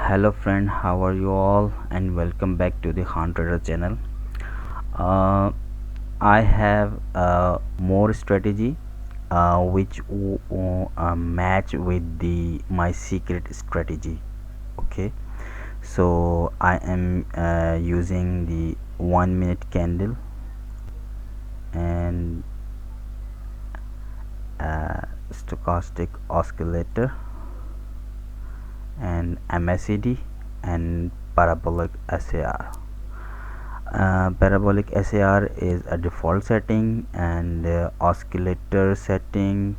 Hello friend, how are you all, and welcome back to the Khan Trader channel. uh, I have more strategy which match with the my secret strategy. Okay, so I am using the 1 minute candle and stochastic oscillator and MACD and parabolic SAR. Parabolic SAR is a default setting, and oscillator setting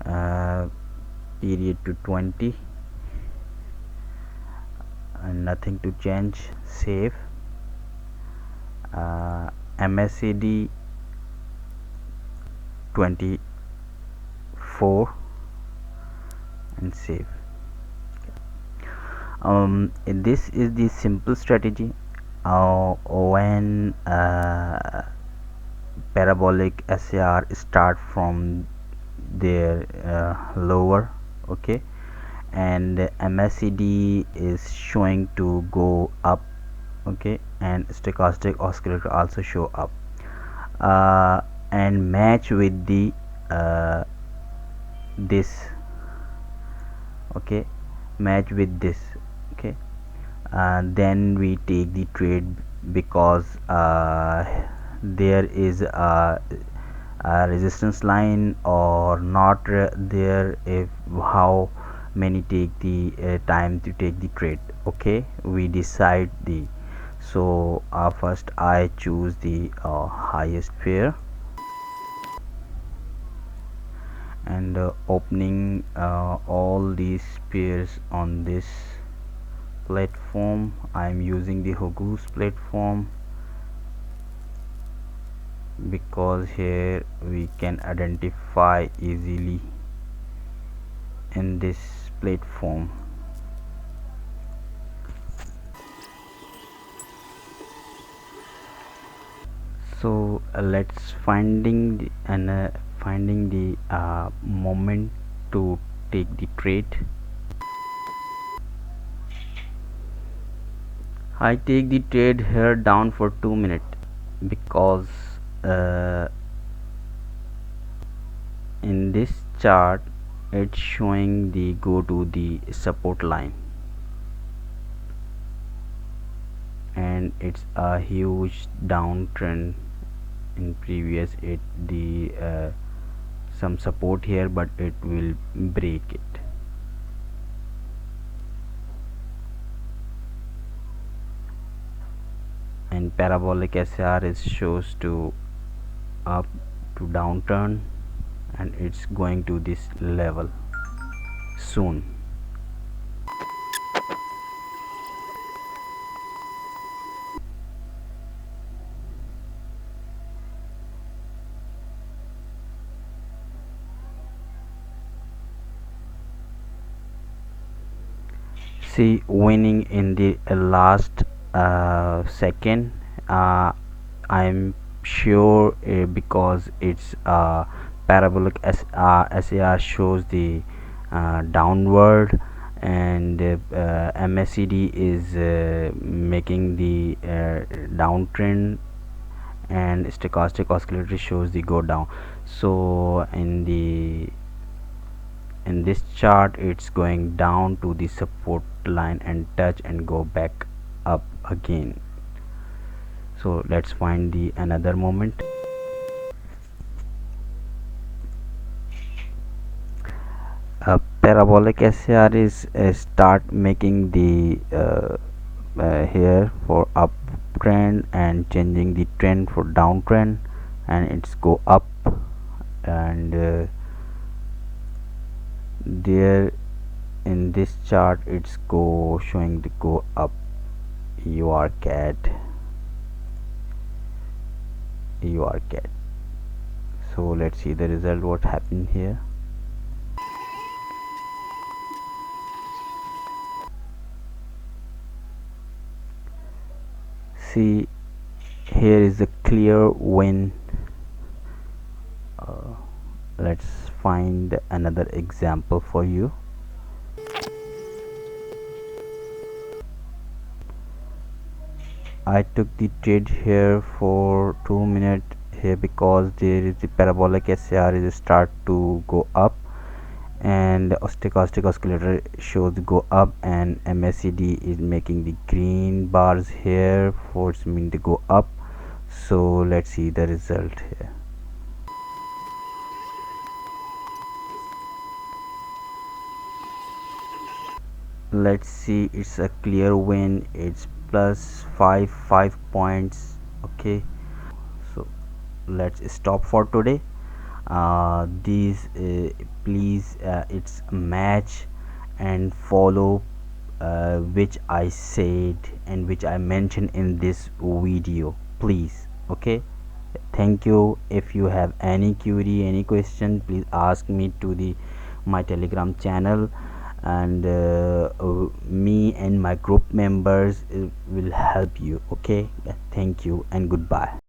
uh, period to 20 and nothing to change. Save. MACD 24 and save. This is the simple strategy. When parabolic SAR start from their lower, okay, and MACD is showing to go up, okay, and stochastic oscillator also show up, uh, and match with the uh, this, okay, match with this, okay. Then we take the trade because there is a resistance line or not there, if how many take the time to take the trade. Okay, we decide the, so first I choose the highest pair and opening all these pairs on this platform. I'm using the Hugus platform because here we can identify easily in this platform. So let's finding the moment to take the trade. I take the trade here down for 2 minutes because uh, in this chart it's showing the go to the support line, and it's a huge downtrend in previous. It the some support here, but it will break it. And parabolic SR is shows to up to downturn, and it's going to this level soon. See, winning in the last second. I'm sure because it's parabolic SAR shows the downward, and MACD is making the downtrend, and stochastic oscillator shows the go down. So in this chart it's going down to the support line and touch and go back up again. So let's find the another moment. Parabolic SR is start making the here for uptrend and changing the trend for downtrend, and it's go up, and there in this chart it's go showing the go up. You are cat. So let's see the result, what happened here. See, here is a clear win. Let's find another example for you. I took the trade here for 2 minutes here because there is the parabolic SAR is start to go up, and the stochastic oscillator shows go up, and MACD is making the green bars here for its mean to go up. So let's see the result here. Let's see, it's a clear win. It's plus 5 points. Okay, so let's stop for today. These please, it's a match, and follow which I said and which I mentioned in this video, please. Okay, thank you. If you have any query, any question, please ask me to the my telegram channel, and me and my group members will help you. Okay, thank you and goodbye.